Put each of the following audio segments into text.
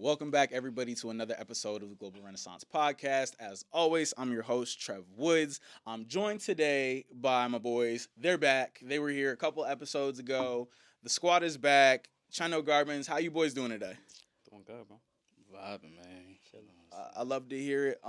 Welcome back, everybody, to another episode of the Global Renaissance Podcast. As always, I'm your host, Trev Woods. I'm joined today by my boys. They're back. They were here a couple episodes ago. The squad is back. Chino Garbins, how you boys doing today? Doing good, bro. Vibing, man. I love to hear it.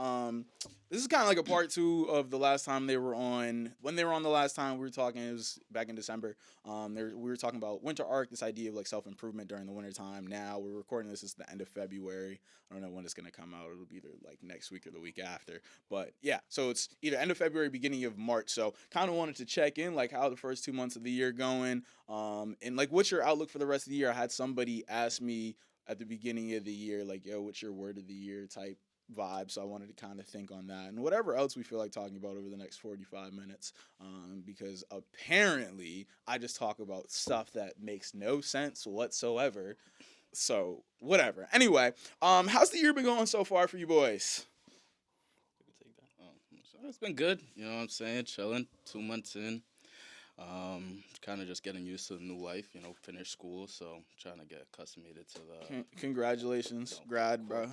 This is kind of like a part two of the last time they were on. When they were on the last time, we were talking. It was back in December. We were talking about winter arc, this idea of like self improvement during the winter time. Now we're recording this. It's the end of February. I don't know when it's gonna come out. It'll be either like next week or the week after. But yeah, so it's either end of February, beginning of March. So kind of wanted to check in, like how the first 2 months of the year going. And like what's your outlook for the rest of the year? I had somebody ask me at the beginning of the year, like, yo, what's your word of the year type vibe. So I wanted to kind of think on that and whatever else we feel like talking about over the next 45 minutes. Because apparently I just talk about stuff that makes no sense whatsoever. So whatever. Anyway, how's the year been going so far for you boys? So it's been good. You know what I'm saying? Chilling. 2 months in. Kind of just getting used to the new life, finish school, so trying to get accustomed to the congratulations, grad, bro.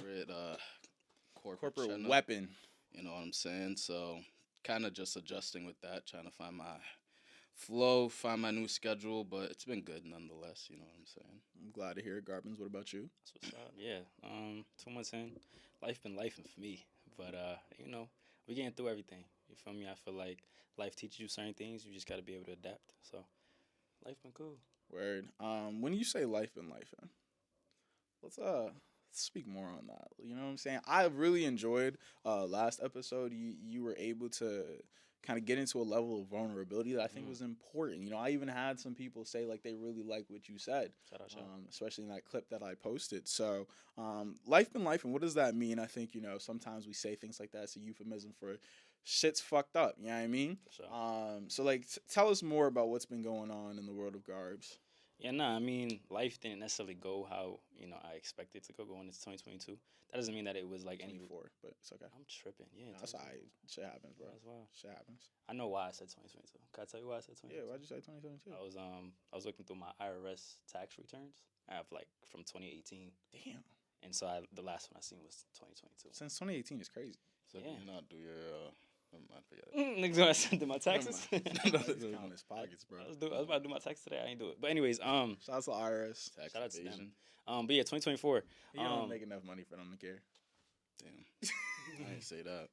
Corporate weapon. You know what I'm saying? So kind of just adjusting with that, trying to find my flow, find my new schedule, but it's been good nonetheless, you know what I'm saying? I'm glad to hear it, Garbins. What about you? That's what's up. Yeah. 2 months in, life been lifing for me, but we getting through everything. You feel me? I feel like life teaches you certain things. You just got to be able to adapt. So life been cool. Word. When you say life been lifing, let's speak more on that. You know what I'm saying? I really enjoyed last episode. You were able to kind of get into a level of vulnerability that I think was important. You know, I even had some people say like they really like what you said, especially in that clip that I posted. So life been life, and what does that mean? I think, sometimes we say things like that as a euphemism for shit's fucked up. You know what I mean? Sure. So like tell us more about what's been going on in the world of Garbs. Yeah, I mean, life didn't necessarily go how, I expected it to go going into 2022. That doesn't mean that it was like 24, but it's okay. I'm tripping. Yeah. No, that's all right. Shit happens, bro. That's wild. Shit happens. I know why I said 2022. Can I tell you why I said 2022? Yeah, why'd you say 2022? I was looking through my IRS tax returns. I have like from 2018. Damn. And so the last one I seen was 2022. Since 2018 is crazy. So yeah. did you not do your never mind, forget it. Niggas when I sent in my taxes. Count his pockets, bro. I was about to do my taxes today. I ain't do it. But anyways, shout out to IRS. Tax shout out to evasion. them. But yeah, 2024. You don't make enough money for them to care. Damn. I didn't say that.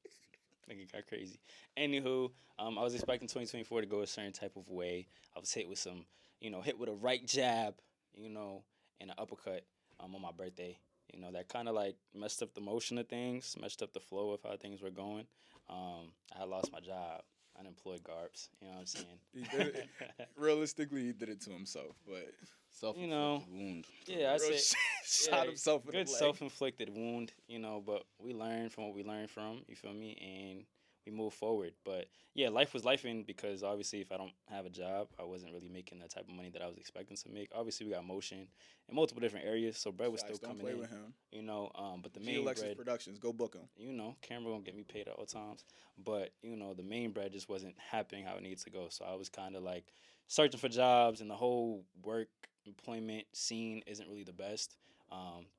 Nigga got crazy. Anywho, I was expecting 2024 to go a certain type of way. I was hit with some, hit with a right jab, and an uppercut on my birthday. That kind of like messed up the motion of things, messed up the flow of how things were going. I had lost my job, unemployed Garbs. You know what I'm saying? He did it. Realistically, he did it to himself, but self-inflicted wound. Yeah, I say shot himself in the leg. Good self-inflicted wound. But we learned from what we learned from. You feel me? And we move forward. But yeah, life was lifing because obviously if I don't have a job, I wasn't really making the type of money that I was expecting to make. Obviously we got motion in multiple different areas, so bread was still coming play in. With him. But the main Alexis bread Productions, go book him. Camera gonna get me paid at all times. But the main bread just wasn't happening how it needs to go. So I was kind of like searching for jobs, and the whole work employment scene isn't really the best.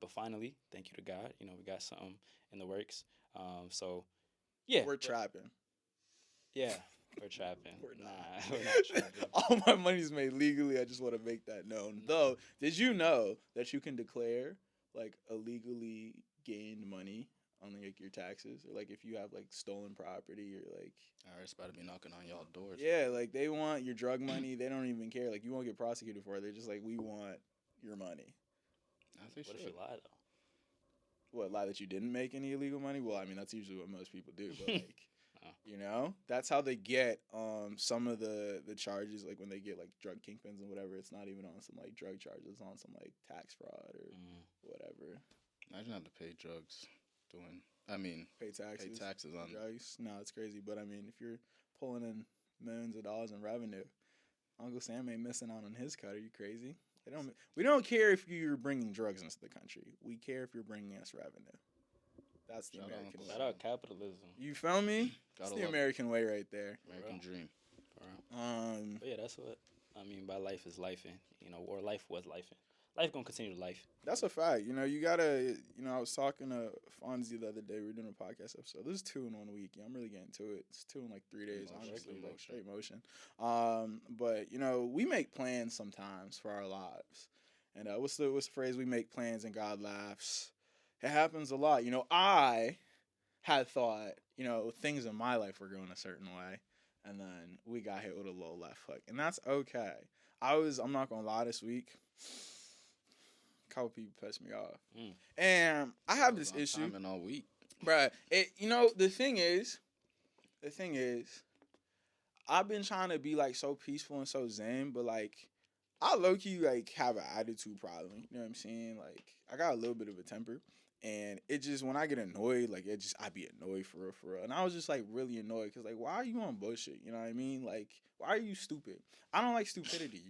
But finally, thank you to God, we got something in the works. So yeah, we're trapping. Yeah, we're trapping. We're not trapping. All my money's made legally. I just want to make that known. Though, did you know that you can declare like illegally gained money on like your taxes, or like if you have like stolen property, or like IRS about to be knocking on y'all doors. Yeah, like they want your drug money. They don't even care. Like you won't get prosecuted for it. They're just like, we want your money. What if you lie though? What, lie that you didn't make any illegal money? Well, I mean that's usually what most people do, but like. That's how they get some of the charges, like when they get like drug kingpins and whatever. It's not even on some like drug charges, it's on some like tax fraud or whatever. Imagine having to pay drugs pay taxes on drugs. No, it's crazy. But I mean, if you're pulling in millions of dollars in revenue, Uncle Sam ain't missing out on his cut. Are you crazy? We don't care if you're bringing drugs into the country. We care if you're bringing us revenue. That's the American way. Shout out capitalism. You feel me? That's the American way right there. American dream. But yeah, that's what I mean by life is lifing, or life was lifing. life gonna continue to life. That's a fact. You know, you gotta. You know, I was talking to Fonzie the other day. We were doing a podcast episode. This is 2 in 1 week. Yeah, I'm really getting to it. It's 2 in like 3 days. Motion, Honestly, motion. like straight motion. But you know, we make plans sometimes for our lives. And what's the phrase? We make plans and God laughs. It happens a lot. You know, I had thought, you know, things in my life were going a certain way, and then we got hit with a little left hook, and that's okay. I'm not gonna lie, this week, a couple people pissed me off, and I have this issue, all week, bruh. You know, the thing is, I've been trying to be like so peaceful and so zen, but like, I low key like have an attitude problem. You know what I'm saying? Like, I got a little bit of a temper. And it just, when I get annoyed, like, I be annoyed for real. And I was just, like, really annoyed. Because, like, why are you on bullshit? You know what I mean? Like, why are you stupid? I don't like stupidity.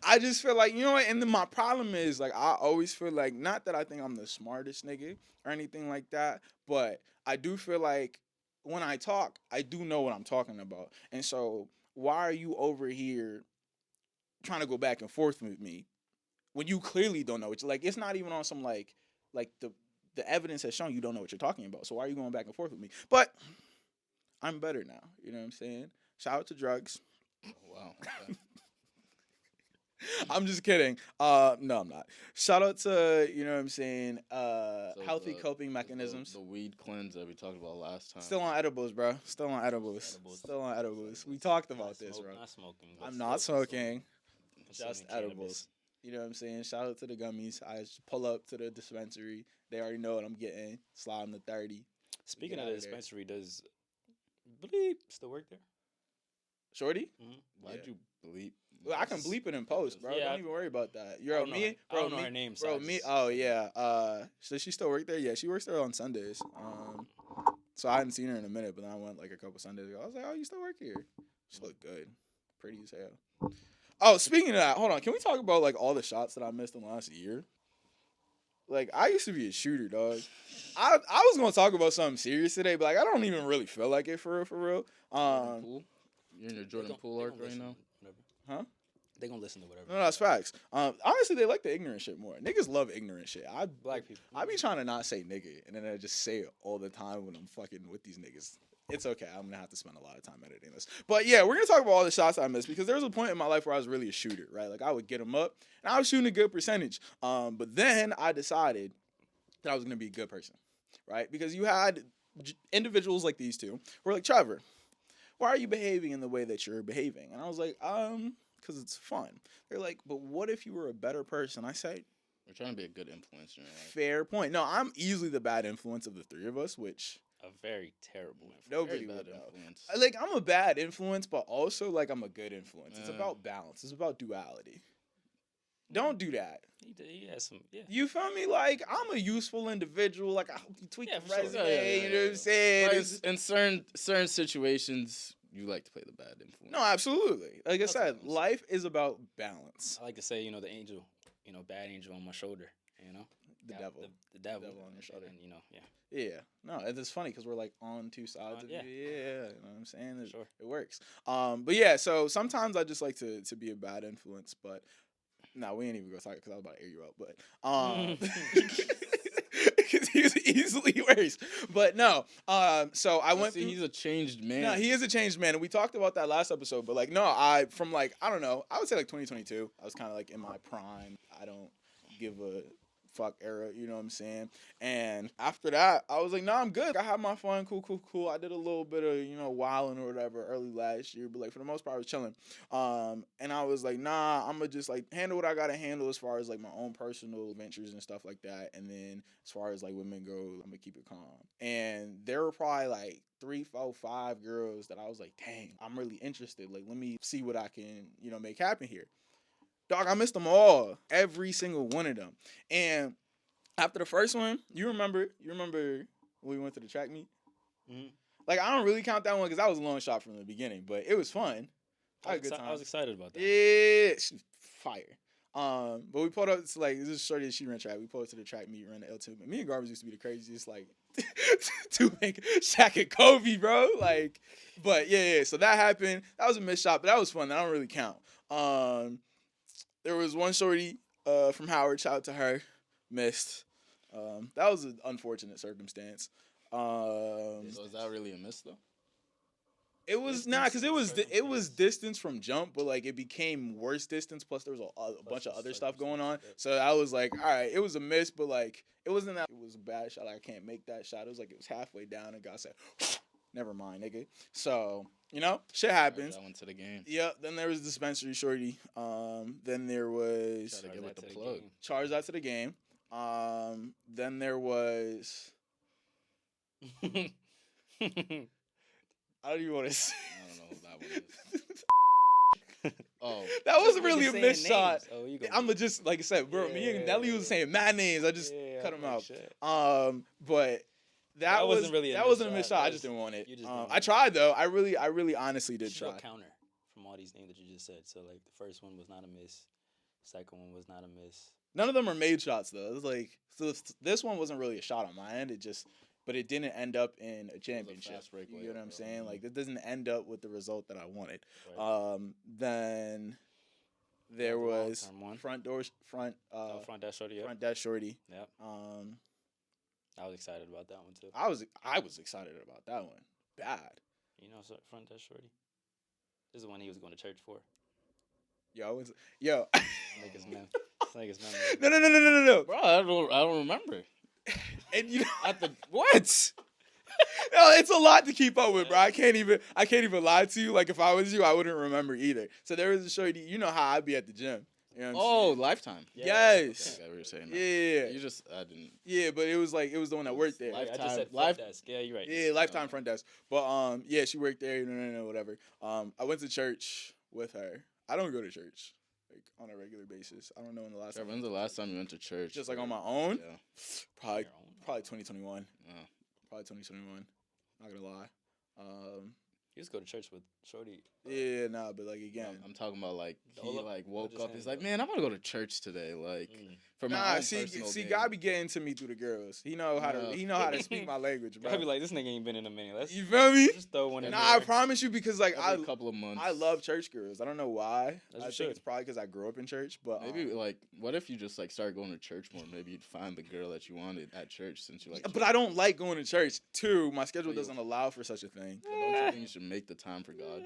I just feel like, you know what? And then my problem is, like, I always feel like, not that I think I'm the smartest nigga or anything like that. But I do feel like when I talk, I do know what I'm talking about. And so, why are you over here trying to go back and forth with me when you clearly don't know? It's like, it's not even on some, like the evidence has shown you don't know what you're talking about. So why are you going back and forth with me? But I'm better now. You know what I'm saying? Shout out to drugs. Oh, wow. Okay. I'm just kidding. No, I'm not. Shout out to, you know what I'm saying, healthy coping mechanisms. The weed cleanse that we talked about last time. Still on edibles, bro. Still on edibles. We talked about this, bro. Not smoking. I'm not smoking. Consuming Just cannabis. edibles. You know what I'm saying? Shout out to the gummies. I just pull up to the dispensary. They already know what I'm getting. Slide them the 30. Speaking Get of outta the there. dispensary, does Bleep still work there? Shorty? Why'd you bleep? Well, I can bleep it in post, bro. Yeah, Don't even worry about that. I You're don't know me, her- I bro. don't know me, her name, so bro. I Me. just- Oh yeah. So she still work there? Yeah, she works there on Sundays. So I hadn't seen her in a minute, but then I went like a couple Sundays ago. I was like, oh, you still work here? She look good, pretty as hell. Oh, speaking of that, hold on. Can we talk about like all the shots that I missed in the last year? Like, I used to be a shooter, dog. I was gonna talk about something serious today, but like I don't even really feel like it for real. Jordan Poole? You're in your Jordan Poole They arc gonna right listen now? to whatever. Huh? They gonna listen to whatever. No, that's facts. Honestly, they like the ignorant shit more. Niggas love ignorant shit. Black people. I be trying to not say nigga, and then I just say it all the time when I'm fucking with these niggas. It's okay. I'm gonna have to spend a lot of time editing this. But yeah, we're gonna talk about all the shots I missed because there was a point in my life where I was really a shooter, right? Like I would get them up, and I was shooting a good percentage. But then I decided that I was gonna be a good person, right? Because you had individuals like these two who were like, Trevor, why are you behaving in the way that you're behaving? And I was like, because it's fun. They're like, but what if you were a better person? I said, We're trying to be a good influencer in your life. fair point. No, I'm easily the bad influence of the three of us, which A very terrible influence. nobody Very would bad know. influence. Like, I'm a bad influence, but also, like, I'm a good influence. It's Yeah. about balance. It's about duality. Don't do that. He has some. Yeah. You feel me? Like, I'm a useful individual. Like, I hope you tweak Yeah, the for sure. resume. Yeah, You know what I'm saying? But It's- in certain situations, you like to play the bad influence. no, absolutely. Like I That's said, awesome. life is about balance. I like to say, the angel, bad angel on my shoulder. The devil. The devil. devil on your shoulder. And yeah. Yeah. No, it's funny because we're like on two sides of yeah. it. Yeah. You know what I'm saying? It, Sure. it works. But yeah, so sometimes I just like to be a bad influence, but no, we ain't even gonna talk because I was about to air you out, but because he's easily worse. But no, so I went See, through. he's a changed man. No, he is a changed man, and we talked about that last episode. But like, no, from like I don't know, I would say like 2022. I was kind of like in my prime. I don't give a fuck era, you know what I'm saying? And after that, I was like, no, I'm good. I had my fun, cool. I did a little bit of wilding or whatever early last year, but like for the most part, I was chilling. And I was like, nah, I'm gonna just like handle what I gotta handle as far as like my own personal adventures and stuff like that. And then as far as like women go, I'm gonna keep it calm. And there were probably like 3, 4, 5 girls that I was like, dang, I'm really interested. Like, let me see what I can, make happen here. Dog, I missed them all. Every single one of them. And after the first one, you remember when we went to the track meet? Mm-hmm. Like, I don't really count that one because that was a long shot from the beginning, but it was fun. I had a good time. I was excited about that. Yeah, she's fire. But we pulled up to this is shorty that she ran track. We pulled up to the track meet, ran the L2. Me and Garbage used to be the craziest, like, two big Shaq and Kobe, bro. Like, but yeah. So that happened. That was a missed shot, but that was fun. That don't really count. There was one shorty. from Howard. Shout out to her. Missed. That was an unfortunate circumstance. So is that really a miss though? It was not because it was distance from jump, but like it became worse distance. Plus there was a bunch of other stuff going on. So I was like, all right, it was a miss, but like it wasn't that it was a bad shot. Like, I can't make that shot. It was like it was halfway down, and God said, never mind, nigga. So shit happens. I went to the game. Yep. Then there was dispensary shorty. Then there was Try to get with the plug. charge that to the game. Then there was. I don't even want to say. I don't know who that one is. Oh, that wasn't really a saying missed shot. names. Oh, you I'm just like I said, bro. Me and Nelly was saying mad names. I just cut them out. Shit. But that wasn't really that wasn't a missed shot. I just didn't want it. I tried though. I really honestly did try. Counter from all these names that you just said. So like the first one was not a miss. Second one was not a miss. None of them are made shots though. It was like this one wasn't really a shot on my end. But it didn't end up in a championship. You know what I'm saying? Like it doesn't end up with the result that I wanted. Right. Then there was front dash shorty. Front dash shorty. Yep. I was excited about that one too. I was excited about that one. Bad. Front dash shorty. This is the one he was going to church for. Yo. Niggas man. No. Bro, I don't remember. And at the what? No, it's a lot to keep up with, bro. I can't even lie to you. Like if I was you, I wouldn't remember either. So there was a show. You know how I'd be at the gym. You know Lifetime. Yeah. Yes. Okay, we were saying that. Yeah. I didn't. Yeah, but it was the one that worked there. I just said front desk. Yeah, you're right. Yeah, Lifetime front desk. But yeah, she worked there. No, whatever. I went to church with her. I don't go to church like on a regular basis. I don't know when the last time. When's the last time you went to church? Just like on my own? Yeah. Probably 2021. Yeah. Probably 2021. Not gonna lie. You just go to church with Shorty. Yeah, nah, but like again, I'm talking about like he like woke up. He's like, man, I want to go to church today. Like for my own personal see, gain. God be getting to me through the girls. He know how to speak my language, bro. I'd be like, this nigga ain't been in a minute. You feel me? Just throw one in. Nah, I promise you because like a couple of months. I love church girls. I don't know why. I think think it's probably because I grew up in church. But maybe like, what if you just like started going to church more? Maybe you'd find the girl that you wanted at church since you like. But I don't like going to church. Too, my schedule doesn't allow for such a thing. But don't you think you should make the time for God?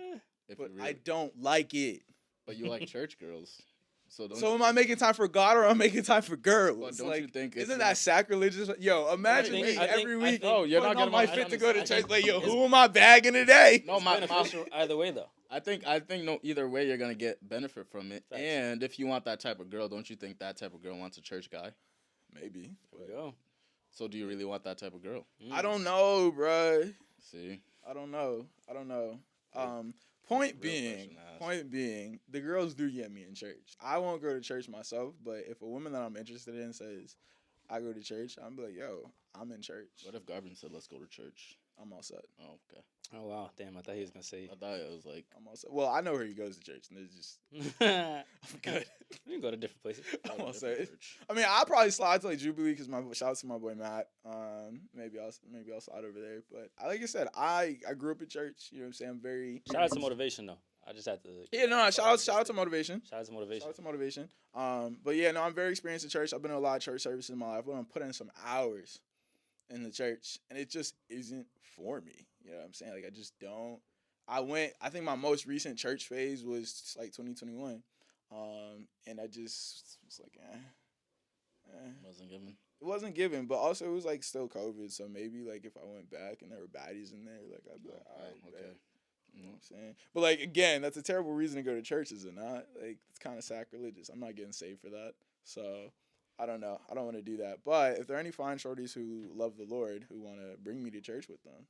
But I don't like it. But you like church girls. So am I making time for God or am I making time for girls? But don't you think isn't that sacrilegious? Yo, imagine me every week. You're not getting my fit to go to church. Like, yo, who am I bagging today? No, either way though. I think no. Either way, you're gonna get benefit from it. Thanks. And if you want that type of girl, don't you think that type of girl wants a church guy? Maybe. There we go. So do you really want that type of girl? I don't know, bro. See, I don't know. Point being, the girls do get me in church. I won't go to church myself, but if a woman that I'm interested in says, I go to church, I'm like, yo, I'm in church. What if Garvin said, let's go to church? I'm all set. Oh, okay. Oh, wow. Damn, I thought he was going to say. I thought it was like. I'm all set. Well, I know where he goes to church, and it's just. I'm good. We can go to different places. I'm all set. I mean, I'll probably slide to like Jubilee because shout out to my boy Matt. Maybe I'll slide over there. But like I said, I grew up in church. You know what I'm saying? I'm very. Shout out to motivation, though. I just had to. Yeah, no, shout out to motivation. Shout out to motivation. Shout out to motivation. But yeah, no, I'm very experienced in church. I've been in a lot of church services in my life. I'm put in some hours in the church, and it just isn't for me. You know what I'm saying? Like I just don't. I think my most recent church phase was like 2021, and I just was like, Wasn't given. It wasn't given, but also it was like still COVID, so maybe like if I went back and there were baddies in there, like I'd be like, all right, okay. You know what I'm saying? But like again, that's a terrible reason to go to church, is it not? Like it's kind of sacrilegious. I'm not getting saved for that. So I don't know. I don't want to do that. But if there are any fine shorties who love the Lord who want to bring me to church with them,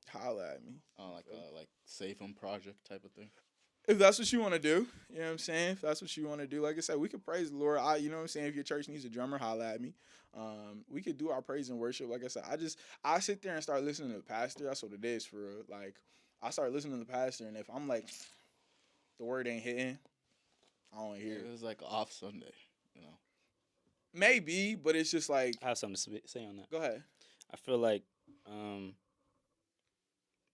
holla at me. Oh, like save him project type of thing. If that's what you want to do, you know what I'm saying? If that's what you want to do, like I said, we could praise the Lord. You know what I'm saying? If your church needs a drummer, holla at me. We could do our praise and worship. Like I said, I sit there and start listening to the pastor. That's what it is for real. Like I start listening to the pastor, and if I'm like, the word ain't hitting, I don't hear it. It was like off Sunday, you know. Maybe, but it's just like I have something to say on that. Go ahead. I feel like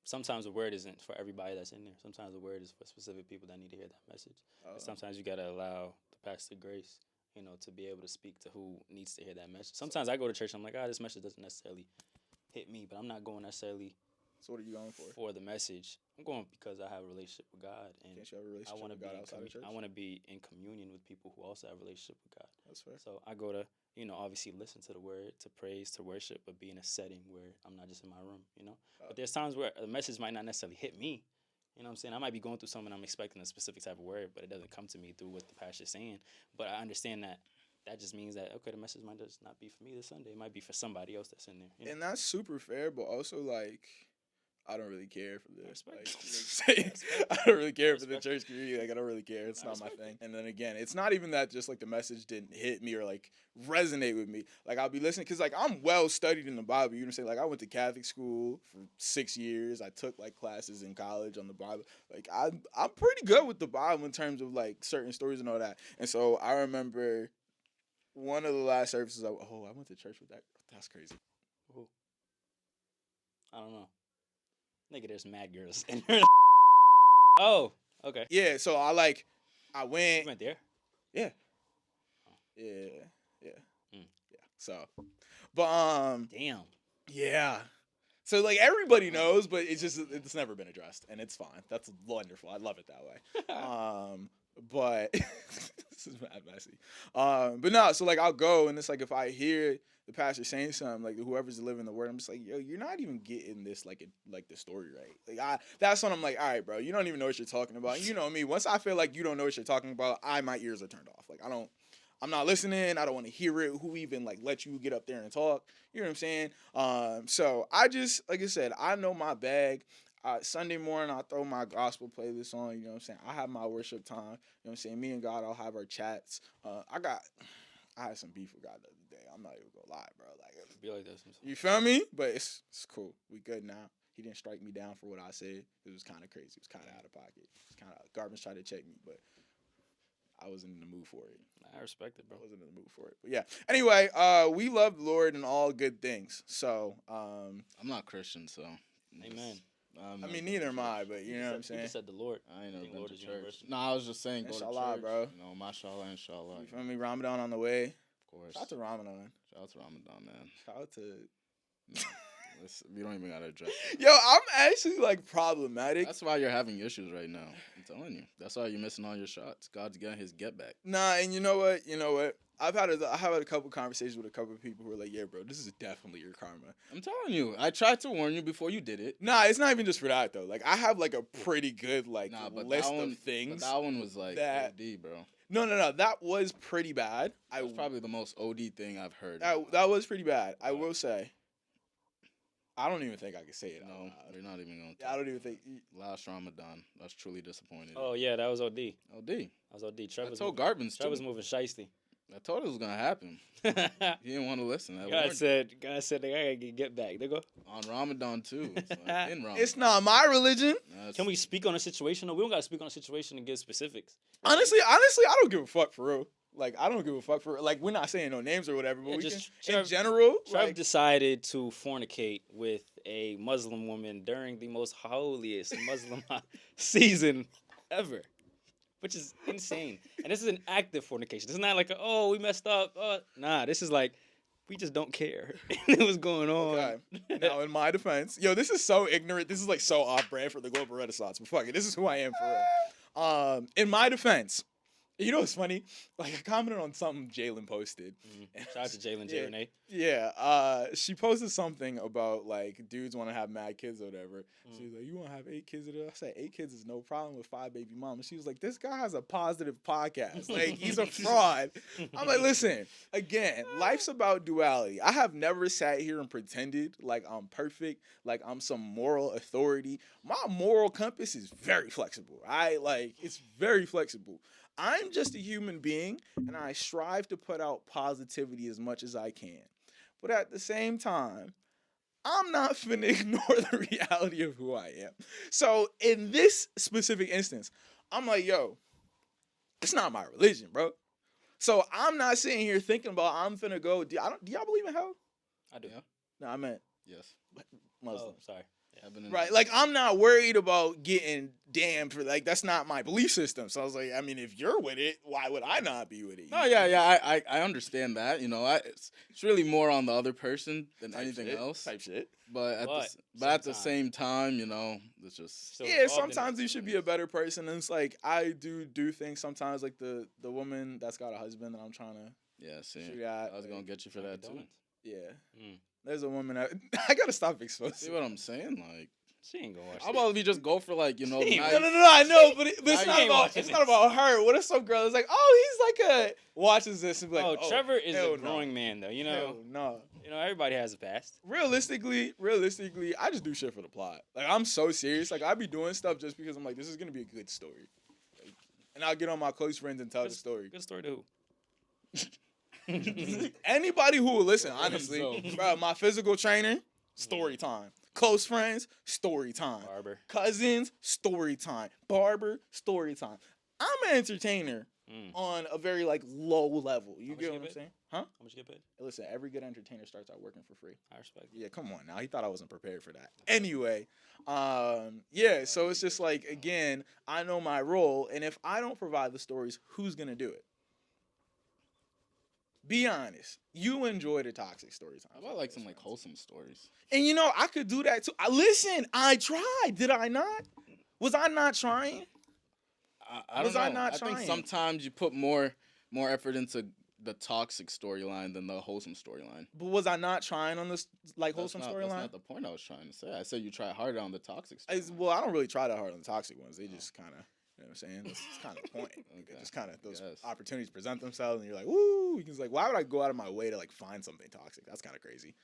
sometimes the word isn't for everybody that's in there. Sometimes the word is for specific people that need to hear that message. Sometimes you gotta allow the pastor grace you know, to be able to speak to who needs to hear that message. Sometimes I go to church and I'm like, this message doesn't necessarily hit me, but I'm not going necessarily So what are you going for? for the message. I'm going because I have a relationship with God, and Can't you have a I relationship want to with be God outside of church? I want to be in communion with people who also have a relationship with God. That's fair. So I go to, you know, obviously listen to the word, to praise, to worship, but be in a setting where I'm not just in my room, you know. But there's times where the message might not necessarily hit me. You know what I'm saying? I might be going through something, I'm expecting a specific type of word, but it doesn't come to me through what the pastor's saying. But I understand that just means that, okay, the message might just not be for me this Sunday. It might be for somebody else that's in there. You know? And that's super fair, but also like I don't really care for this. Respect. I don't really care for the Respect. church community. Like I don't really care. It's I not my respect thing. And then again, it's not even that just like the message didn't hit me or like resonate with me. Like I'll be listening because like I'm well studied in the Bible. You know what I'm saying? Like I went to Catholic school for 6 years. I took like classes in college on the Bible. Like I'm pretty good with the Bible in terms of like certain stories and all that. And so I remember one of the last services. I went to church with that. That's crazy. Who? I don't know. Nigga, there's mad girls. Oh, okay. Yeah. So I You went. went there? Yeah. Oh. Yeah. Mm. Yeah. So, but Damn. yeah. So like everybody knows, but it's never been addressed, and it's fine. That's wonderful. I love it that way. But this is mad messy. But no. So like I'll go, and it's like if I hear the pastor saying something, like whoever's delivering the word, I'm just like, yo, you're not even getting this like the story right. Like that's when I'm like, all right, bro, you don't even know what you're talking about. And you know me. Once I feel like you don't know what you're talking about, my ears are turned off. Like I'm not listening. I don't want to hear it. Who even like let you get up there and talk? You know what I'm saying? So I just, like I said, I know my bag. Sunday morning, I throw my gospel playlist on. You know what I'm saying? I have my worship time. You know what I'm saying? Me and God, I'll have our chats. I had some beef with God the other day. I'm not even gonna lie, bro. Like, Be like that sometimes. you feel me? But it's cool. We good now. He didn't strike me down for what I said. It was kind of crazy. It was kind of out of pocket. It was kind of garbage tried to check me, but I wasn't in the mood for it. I respect it, bro. I wasn't in the mood for it. But yeah. Anyway, we love the Lord and all good things. So, I'm not Christian, so. Amen. I mean, neither am I, but you know what I'm You saying? just said the Lord. I ain't never think been Lord to is church. universal. No, I was just saying go Inshallah, to church. bro. You know, mashallah, inshallah. You feel me? Ramadan on the way. Of course. Shout out to Ramadan. Shout out to Ramadan, man. Shout out to. No, we don't even gotta address that. Yo, I'm actually like problematic. That's why you're having issues right now. I'm telling you. That's why you're missing all your shots. God's getting his get back. Nah, and you know what? I've had a couple conversations with a couple of people who are like, yeah, bro, this is definitely your karma. I'm telling you. I tried to warn you before you did it. Nah, it's not even just for that though. Like I have like a pretty good like But list that one, of things. But that one was like that- OD, bro. No, that was pretty bad. That was probably the most OD thing I've heard. That was pretty bad. I will say. I don't even think I can say it. No, you're not even going to. I don't even think. Last Ramadan. I was truly disappointed. Oh, yeah, that was OD. OD. That was OD. I told Garbins, too. Trev was moving shiesty. I told it was going to happen. He didn't want to listen. God said, I gotta get back. They go. On Ramadan, too. So in Ramadan. It's not my religion. Can we speak on a situation? No, we don't gotta speak on a situation and give specifics. Honestly, I don't give a fuck for real. Like, I don't give a fuck for like we're not saying no names or whatever, but Yeah, we just can, Trev- in general. Trev Like, decided to fornicate with a Muslim woman during the most holiest Muslim season ever, which is insane. And this is an active fornication. This is not like, we messed up. Nah, this is like, we just don't care. It was going on. okay. Now, in my defense, this is so ignorant. This is like so off-brand for the global Renaissance. But fuck it, this is who I am for real. In my defense. You know what's funny? Like, I commented on something Jalen posted. Mm-hmm. Shout out to Jalen, J. Renee. Yeah, she posted something about, like, dudes want to have mad kids or whatever. She was like, you want to have 8 kids? I said, 8 kids is no problem with 5 baby mamas. She was like, this guy has a positive podcast. Like, he's a fraud. I'm like, listen, again, life's about duality. I have never sat here and pretended like I'm perfect, like I'm some moral authority. My moral compass is very flexible. It's very flexible. I'm just a human being, and I strive to put out positivity as much as I can. But at the same time, I'm not finna ignore the reality of who I am. So in this specific instance, I'm like, yo, it's not my religion, bro. So I'm not sitting here thinking about I'm finna go. Do y'all believe in hell? I do. Yeah. No, I meant Yes. Muslim. Oh, sorry. Right, like I'm not worried about getting damned for like that's not my belief system. So I was like, I mean, if you're with it, why would I not be with it? No, yeah, I understand that. You know, it's really more on the other person than Type anything shit, else. type shit. But at the same time, you know, it's just So Yeah, involved in sometimes it. you should be a better person. And it's like I do things sometimes, like the woman that's got a husband that I'm trying to yeah. See, shoot at. I was gonna get you for that too. Donuts. Yeah, Mm. there's a woman that I gotta stop exposing. See what I'm saying? Like, She ain't gonna watch how it. about if you just go for like, you know, She nice, ain't- No, I know, but it's Now not you ain't about watching it's not this. about her. What if some girl is like, oh, he's like a watches this and be like, Oh, Trevor is hell a growing man, though. You know, Hell no. everybody has a past. Realistically, I just do shit for the plot. Like I'm so serious. Like I be doing stuff just because I'm like, this is gonna be a good story. Like, and I'll get on my close friends and tell the story. Good story to who? Anybody who will listen, Yeah, honestly, so- bro. My physical trainer, story time. Close friends, story time. Barber. Cousins, story time. Barber, story time. I'm an entertainer Mm. on a very like low level. You How much get you what get I'm paid? saying? Huh? How much you get paid? Listen, every good entertainer starts out working for free. I respect it. Yeah, come on now. He thought I wasn't prepared for that. Anyway, yeah, so it's just like, again, I know my role, and if I don't provide the stories, who's going to do it? Be honest. You enjoy the toxic story time. how about like some like wholesome stories? And you know, I could do that too. Listen, I tried. Did I not? Was I not trying? I Was don't know. I not I think trying? sometimes you put more effort into the toxic storyline than the wholesome storyline. But was I not trying on this like wholesome That's storyline? not the point I was trying to say. I said you try harder on the toxic storyline. Well, I don't really try that hard on the toxic ones. They just kind of, you know what I'm saying? That's kind of the point. Like, it just kind of those Yes. opportunities present themselves, and you're like, "Woo!" You can like, why would I go out of my way to like find something toxic? That's kind of crazy.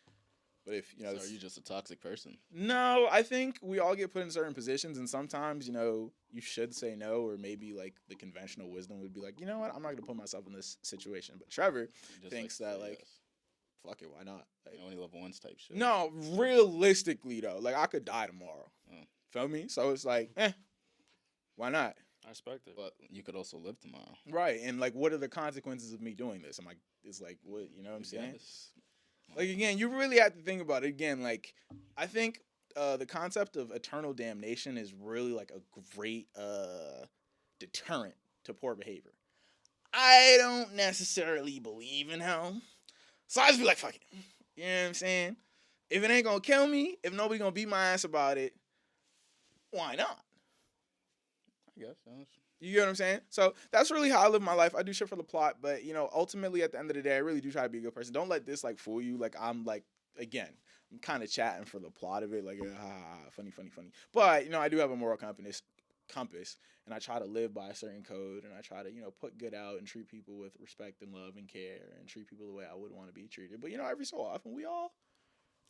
But if you know, So are you just a toxic person? no, I think we all get put in certain positions, and sometimes you know you should say no, or maybe like the conventional wisdom would be like, you know what, I'm not gonna put myself in this situation. But Trevor You just thinks to that say like, yes. fuck it, why not? Like, You only level ones type shit. no, realistically though, like I could die tomorrow. Mm. Feel me? So it's like, why not? I respect it. But you could also live tomorrow. Right, and like, what are the consequences of me doing this? I'm like, it's like, what, you know what I'm saying? Yes. Like, again, you really have to think about it. Again, like, I think the concept of eternal damnation is really like a great deterrent to poor behavior. I don't necessarily believe in hell, so I just be like, fuck it. You know what I'm saying? If it ain't gonna kill me, if nobody gonna beat my ass about it, why not? I guess. You get what I'm saying? So that's really how I live my life. I do shit for the plot, but you know, ultimately at the end of the day, I really do try to be a good person. Don't let this like fool you. Like I'm like, again, I'm kind of chatting for the plot of it, like funny. But you know, I do have a moral compass, and I try to live by a certain code, and I try to put good out and treat people with respect and love and care, and treat people the way I would want to be treated. But you know, every so often we all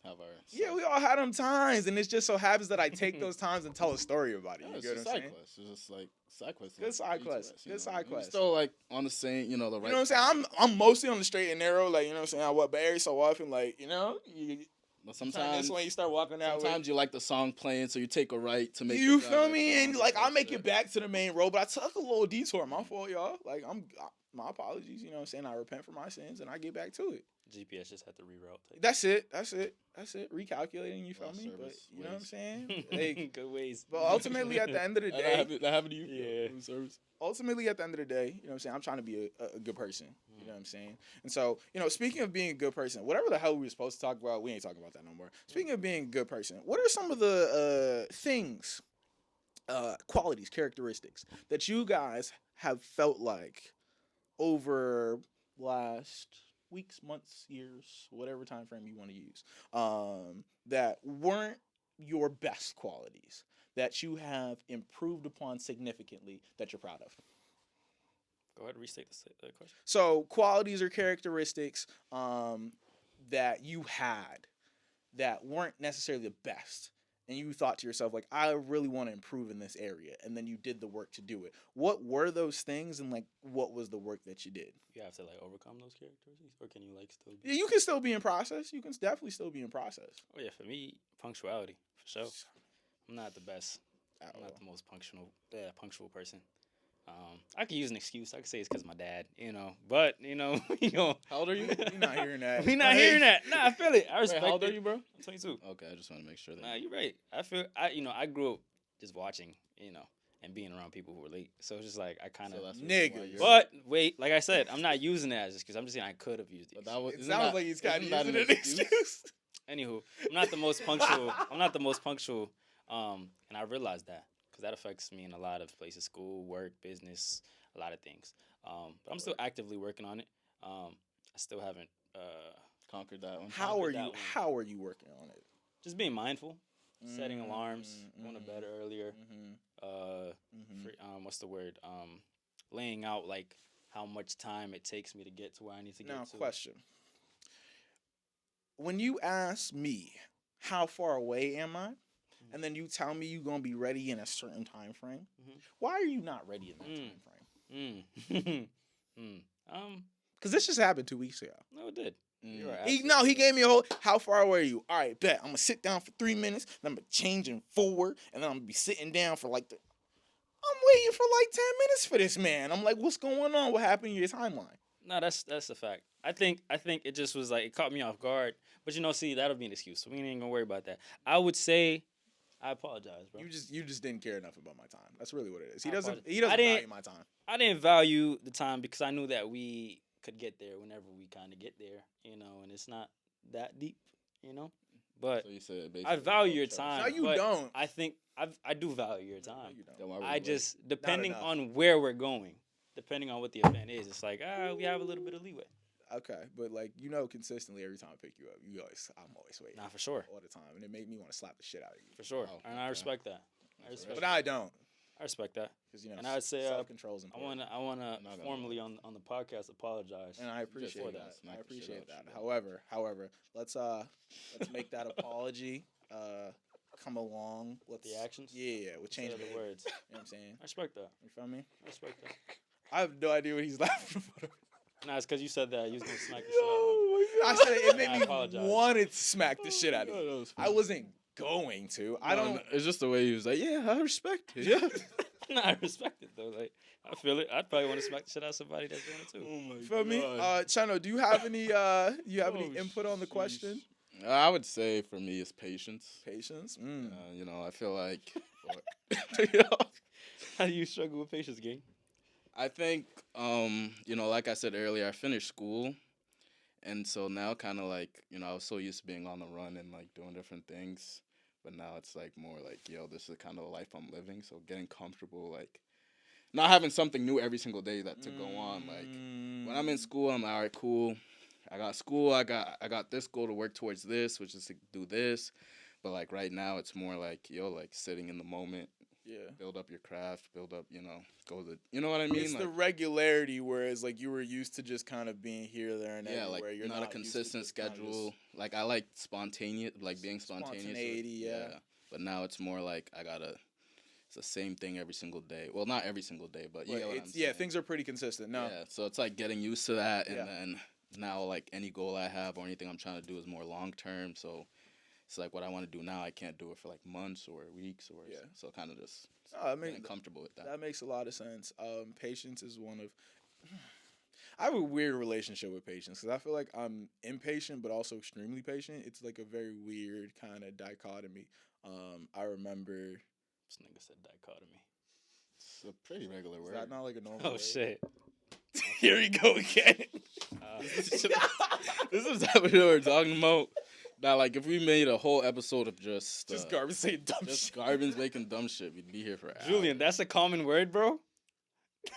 had them times, and it just so happens that I take those times and tell a story about it. Yeah, You get what I'm saying? It's just like side quest. Good side quest. you Good know? side And you're quest. Still like on the same, the right. You know what I'm saying? I'm mostly on the straight and narrow, like, you know what I'm saying? But every so often, like, you But turn sometimes this way, you start walking that way. sometimes you like the song playing, so you take a right to make. You the feel direct me? song And or like some I'll make shit. it back to the main road, but I took a little detour. My fault, y'all. Like my apologies. You know what I'm saying? I repent for my sins and I get back to it. GPS just had to reroute. That's it. Recalculating. You feel Lost me? But service you know what I'm ways. saying? Like, Good ways. but ultimately, at the end of the day, That happened to you? Yeah. Room service. ultimately at the end of the day, you know what I'm saying, I'm trying to be a good person. You know what I'm saying? And so, speaking of being a good person, whatever the hell we were supposed to talk about, we ain't talking about that no more. Speaking of being a good person, what are some of the things, qualities, characteristics that you guys have felt like over last weeks, months, years, whatever time frame you want to use, that weren't your best qualities, that you have improved upon significantly, that you're proud of? Go ahead and restate the question. So qualities or characteristics that you had that weren't necessarily the best, and you thought to yourself, like, I really want to improve in this area, and then you did the work to do it. What were those things, and like, what was the work that you did? You have to like overcome those characteristics, or can you like still be? Yeah, you can still be in process. You can definitely still be in process. Oh yeah, for me, punctuality for sure. I'm not the best. At I'm all. not the most punctual person. I could use an excuse. I could say it's because my dad, But How old are you? You're not hearing that. we not hearing that. Nah, I feel it. I Wait, respect how old it. are you, bro? I'm 22. Okay, I just want to make sure that. Nah, you're right. I grew up just watching, and being around people who were late. So it's just like I kind of. So that's Niggas. why you're- But wait, like I said, I'm not using that as an excuse. I'm just saying I could have used it. But that was, It isn't sounds that- like he's kind of isn't that using an an excuse. Anywho, I'm not the most punctual. I'm not the most punctual, and I realized that because that affects me in a lot of places: school, work, business, a lot of things. But I'm still actively working on it. I still haven't Conquered that one. How are that you? one. How are you working on it? just being mindful, setting alarms, going to bed earlier. What's the word? Laying out like how much time it takes me to get to where I need to Now, get to. question. When you ask me, how far away am I? And then you tell me you're going to be ready in a certain time frame. Why are you not ready in that time frame? Because this just happened 2 weeks ago. No, it did. You're right, He absolutely. gave me a whole, how far away are you? All right, bet. I'm going to sit down for 3 minutes, then I'm going to change and forward, and then I'm going to be sitting down for like I'm waiting for like 10 minutes for this man. I'm like, what's going on? What happened in your timeline? No, that's a fact. I think it just was like it caught me off guard. But see, that'll be an excuse. So we ain't gonna worry about that. I would say I apologize, bro. You just didn't care enough about my time. That's really what it is. He I doesn't apologize. he doesn't I didn't- value my time. I didn't value the time because I knew that we could get there whenever we kind of get there, and it's not that deep, But So you said basically I value your time. No, you but don't. I think I do value your time. You don't. Then why were you I late? just depending enough. on where we're going, depending on what the event is, it's like we have a little bit of leeway. Okay, but consistently every time I pick you up, I'm always waiting. Nah, for sure, All the time, and it made me want to slap the shit out of you. for sure, Oh, and I okay. respect that. I That's respect. But I don't, I respect that. because And I'd say, self control is I important. wanna not gonna formally on the podcast apologize. And I Just appreciate for that. that, smack I the shit appreciate out that. you. However, let's make that apology come along. Let's The actions? Yeah, with Instead change of the behavior. words. You know what I'm saying? I respect that. You feel me? I respect that. I have no idea what he's laughing about. Nah, it's because you said that you was gonna smack the shit out of me. I said it I made me apologize. wanted to smack the shit out of No, you. that was I funny. wasn't going to. I No, don't. no, it's just the way he was like, yeah, I respect it. Yeah. Nah, I respect it though. Like I feel it. I'd probably want to smack the shit out of somebody that's doing it too. Oh my Feel me? Chano, do you have any input on the question? I would say for me it's patience. Patience. I feel like you know, How do you struggle with patience, gang? I think like I said earlier, I finished school, and so now kind of like I was so used to being on the run and like doing different things, but now it's like more like this is kind of the life I'm living. So getting comfortable, like not having something new every single day to go on. Like when I'm in school, I'm like, all right, cool. I got school. I got this goal to work towards this, which is to do this. But like right now, it's more like like sitting in the moment. Yeah. Build up your craft. Build up, go the. You know what I mean? It's like, the regularity, whereas like you were used to just kind of being here, there, and yeah, like everywhere. You're not a used to consistent just kinda schedule. Like I like spontaneous, like being spontaneous. Spontaneity, yeah. But now it's more like it's the same thing every single day. Well, not every single day, but you get what I'm saying. things are pretty consistent. No. Yeah, so it's like getting used to that, and Yeah. then now like any goal I have or anything I'm trying to do is more long term. So it's like what I want to do now, I can't do it for like months or weeks or Yeah. so kind of just getting comfortable with that. That makes a lot of sense. Patience is one of. I have a weird relationship with patience because I feel like I'm impatient but also extremely patient. It's like a very weird kind of dichotomy. I remember. This nigga said dichotomy. It's a pretty regular Is word. that not like a normal? Oh word? shit. Here we go again. This is what we were talking about. Now, like, if we made a whole episode of just garbage saying dumb just shit. garbage making dumb shit, we'd be here for hours. Julian, that's a common word, bro.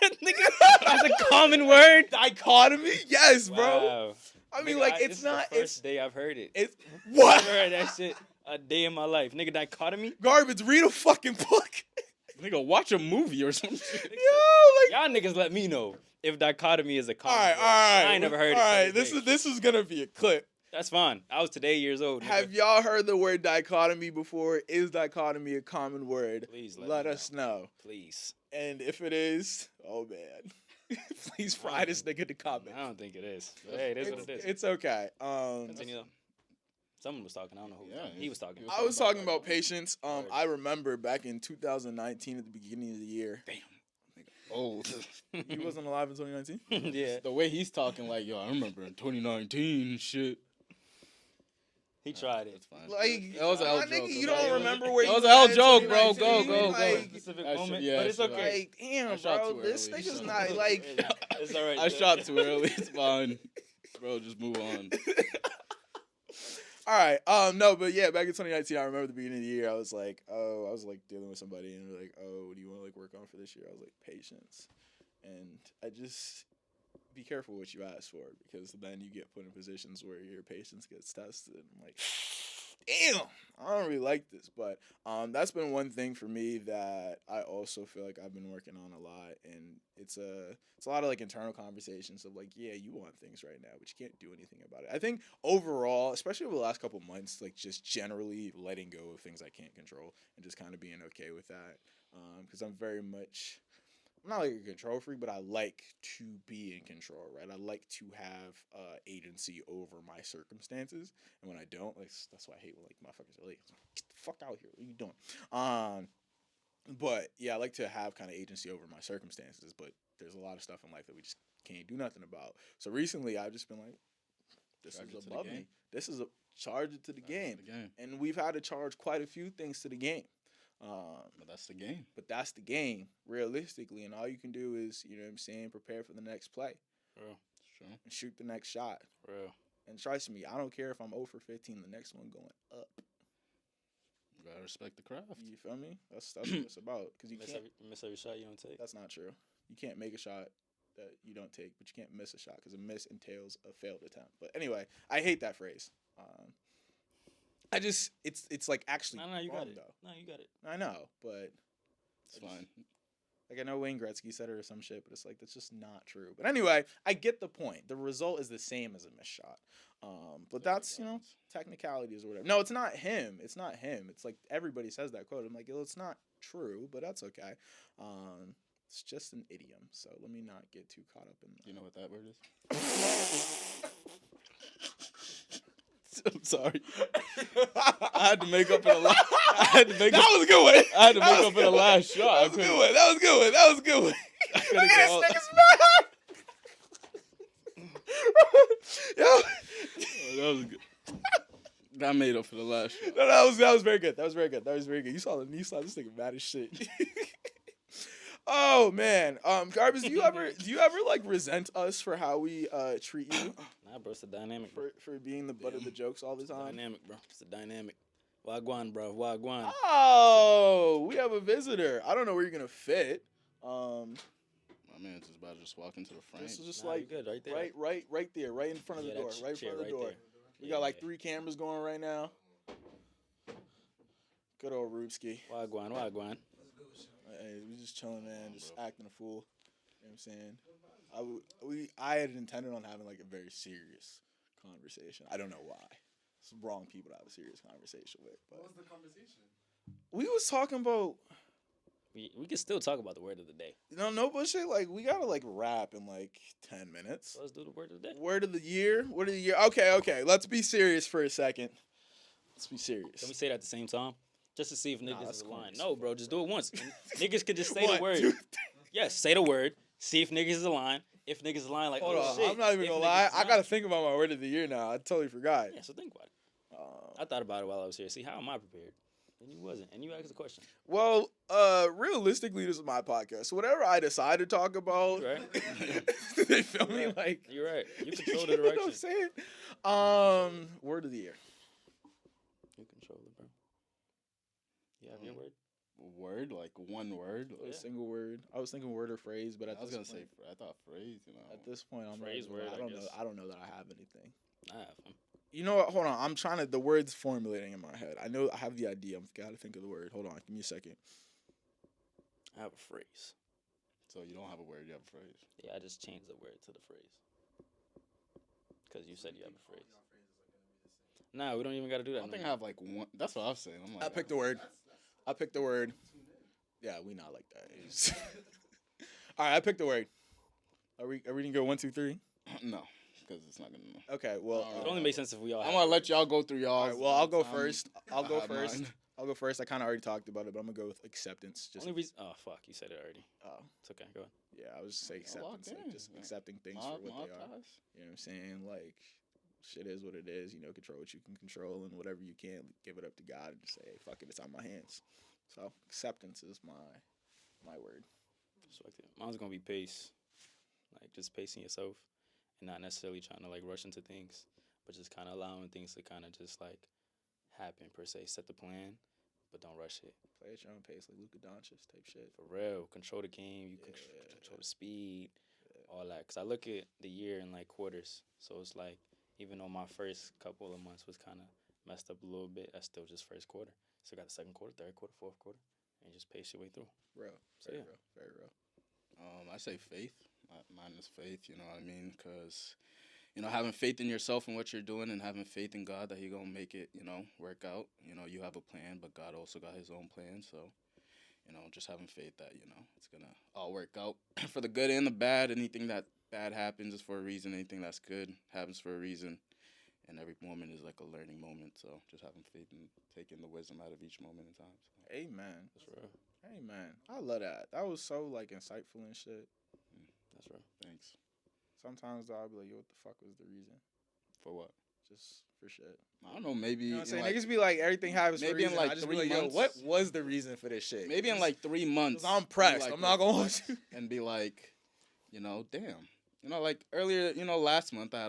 Nigga, that's a common word. Dichotomy? Yes, bro. Wow. I mean, Nigga, like, this it's is not. the first day I've heard it. It's I've what? heard that shit a day in my life. Nigga, dichotomy. Garbage. Read a fucking book. Nigga, watch a movie or some shit. Yo, like. Y'all niggas let me know if dichotomy is a All common right, word. all right. I ain't never heard it. All till right, this day. this is gonna be a clip. That's fine. I was today years old. Nigga. Have y'all heard the word dichotomy before? Is dichotomy a common word? Please let me us know. Please. And if it is, oh man, please fry this nigga in the comments. I don't think it is. But hey, it is what it is. It's okay. Continue though. Someone was talking. I don't know who. Yeah, he was talking. I was talking about dichotomy. patience. I remember back in 2019 at the beginning of the year. Damn. old. He wasn't alive in 2019. Yeah, The way he's talking, like, yo, I remember in 2019 shit. he tried it. That's fine. Like, That was an my L nigga, joke. you That don't was- remember where that you was an L at in joke, bro. 2019? Go. Like, Specific I moment, yeah, but it's sure. okay. like, damn, I shot bro, too this early, nigga's so- not like. It's all right. I shot too early. It's fine. Bro, just move on. All right. No, but yeah, back in 2019, I remember the beginning of the year. I was like dealing with somebody, and they're like, "Oh, what do you want to like work on for this year?" I was like, "Patience," and I just be careful what you ask for because then you get put in positions where your patience gets tested. I'm like, damn, I don't really like this, but that's been one thing for me that I also feel like I've been working on a lot, and it's a lot of like internal conversations of like, yeah, you want things right now, but you can't do anything about it. I think overall, especially over the last couple months, like just generally letting go of things I can't control and just kind of being okay with that, because I'm very much. I'm not like a control freak, but I like to be in control, right? I like to have agency over my circumstances, and when I don't, like that's why I hate when like motherfuckers are like, "Get the fuck out here! What are you doing?" But yeah, I like to have kind of agency over my circumstances, but there's a lot of stuff in life that we just can't do nothing about. So recently, I've just been like, this Charge it is to the above game. me. This is a charge it to the game, The game. and we've had to charge quite a few things to the game. But that's the game. But that's the game, realistically. And all you can do is, you know what I'm saying, prepare for the next play Real, It's true. and shoot the next shot. real. And trust me, I don't care if I'm 0 for 15, the next one going up. You gotta respect the craft. You feel me? That's what it's about. Because you Miss can't. every shot you don't take. That's not true. You can't make a shot that you don't take, but you can't miss a shot because a miss entails a failed attempt. But anyway, I hate that phrase. It's like actually No, you wrong, got it. though. No, you got it. I know, but It's fine. like I know Wayne Gretzky said it or some shit, but it's like that's just not true. But anyway, I get the point. The result is the same as a missed shot. But that's technicalities or whatever. No, it's not him. It's not him. It's like everybody says that quote. I'm like, well, it's not true, but that's okay. It's just an idiom. So let me not get too caught up in. Do you know what that word is? I'm sorry. I had to make up in the last. I had to make That up. was a good one. I had to make up in the last shot. That was a good one. That was a good one. That was a good one. I couldn't Look go at all- this nigga's mad. Yo. Oh, that was good. That made up for the last shot. No, that was very good. That was very good. That was very good. You saw this nigga mad as shit. Oh man, Garbus, do you ever like resent us for how we treat you Nah, bro, it's the dynamic, bro. for being the butt of the jokes all the time? Dynamic, bro. It's the dynamic. Wagwan, bro. Wagwan. Oh, we have a visitor. I don't know where you're gonna fit. My man's just about to just walk into the frame. This is just Nah, you like good right there. right there, right in front of Yeah, the door, that right in chair front of the right door. there. We Yeah, got like yeah. 3 cameras going right now. Good old Rubski. Wagwan, wagwan. Hey, we just chilling, man, just acting a fool. You know what I'm saying? I had intended on having like a very serious conversation. I don't know why. It's the wrong people to have a serious conversation with. But What was the conversation? we was talking about We can still talk about the word of the day. no bullshit. Like we gotta like rap in like 10 minutes. So let's do the word of the day. Word of the year. Word of the year. Okay. Let's be serious for a second. Let's be serious. Can we say that at the same time? Just to see if niggas that's is aligned. corny as No, bro, just do it once. And niggas could just say One, the word. two, Yes, say the word. See if niggas is aligned. If niggas is aligned, like, Hold oh on. shit. I'm not even If gonna niggas lie. is I aligned- gotta think about my word of the year now. I totally forgot. Yeah, so think about it. I thought about it while I was here. See, how am I prepared? And you wasn't. And you asked the question. Well, realistically, this is my podcast. So whatever I decide to talk about, You right. they feel me Right. like You're right. You control the You know what I'm direction. saying? Word of the year. You control it, bro. You have your word? Word, like one word. A Yeah. single word. I was thinking word or phrase, but I at was this gonna point, say. I thought phrase. You know. at this point, I'm Phrase, not, word, I I don't know. guess. I don't know that I have anything. I have them. You know what? Hold on. I'm trying to. The word's formulating in my head. I know I have the idea. I've got to think of the word. Hold on. Give me a second. I have a phrase. So you don't have a word. You have a phrase. Yeah, I just changed the word to the phrase. Because you said you have a phrase. Nah, we don't even got to do I that. don't no think I more. have like one. That's what I was saying. I'm like, I picked the word. I picked the word. Yeah, we not like that. All right. I picked the word. Are we gonna go 1, 2, 3? No, because it's not gonna. Okay. Well. All It only makes sense if we all I'm have gonna it. let y'all go through y'all. All right. Well, I'll go first. I'll go have first. mine. I'll go first. I kind of already talked about it, but I'm gonna go with acceptance. Just Only reason. Oh fuck, you said it already. oh It's okay. Go ahead. yeah, I was just say acceptance, like just accepting things for what they are. You know what I'm saying? Like shit is what it is. You know, control what you can control, and whatever you can't, give it up to God and just say, hey, fuck it, it's on my hands. So acceptance is my word. Respect it. Mine's gonna be pace. Like just pacing yourself, and not necessarily trying to like rush into things, but just kind of allowing things to kind of just like happen per se. Set the plan, but don't rush it. Play at your own pace, like Luka Doncic type shit. For real, control the game. You control the speed, all that. Cause I look at the year in like quarters, so it's like even though my first couple of months was kind of messed up a little bit, that's still just first quarter. So got the second quarter, third quarter, fourth quarter, and just pace your way through. Real, So, very yeah. real, very real. I say faith. Mine is faith. You know what I mean? Because having faith in yourself and what you're doing, and having faith in God that He gonna make it, work out. You have a plan, but God also got His own plan. So, just having faith that it's gonna all work out for the good and the bad. Anything that bad happens is for a reason. Anything that's good happens for a reason. And every moment is like a learning moment. So just having faith and taking the wisdom out of each moment in time. So. Amen. That's real. Amen. I love that. That was so like insightful and shit. That's real. Thanks. Sometimes though, I'll be like, yo, what the fuck was the reason? For what? Just for shit. I don't know, maybe. You know what I'm saying? Like, Niggas be like, everything happens for a maybe in reason. like I just 3 be like, yo, months. what was the reason for this shit? maybe in like 3 months. 'Cause I'm pressed. like, I'm not gonna reflect hold you. and be like, damn. Like earlier, last month I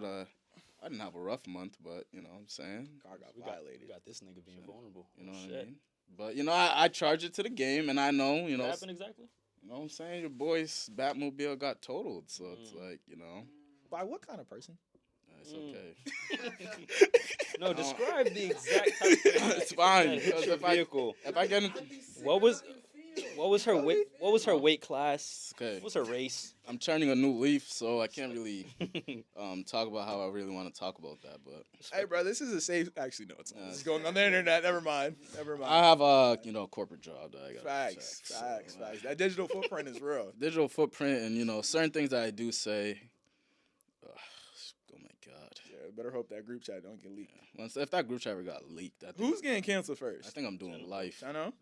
didn't have a rough month, but what I'm saying. God got We violated. got this nigga being vulnerable. You know what Shit. I mean? But I charge it to the game, and I know, What happened exactly? You know what I'm saying? Your boy's Batmobile got totaled, so it's like, By what kind of person? it's okay. No, describe the exact type of thing It's fine, that hit because your if I- vehicle. If I get into, What was her weight? What was her weight class? okay, What was her race? I'm turning a new leaf, so I can't really talk about how I really want to talk about that. But Hey, bro, this is a safe. Actually, no, it's not. Nah. This is going on the internet. Never mind. Never mind. I have a corporate job that I got. Facts. That digital footprint is real. Digital footprint, and certain things that I do say. Oh my God. Yeah, better hope that group chat don't get leaked. If that group chat ever got leaked, I think, Who's getting canceled first? I think I'm doing life. I know.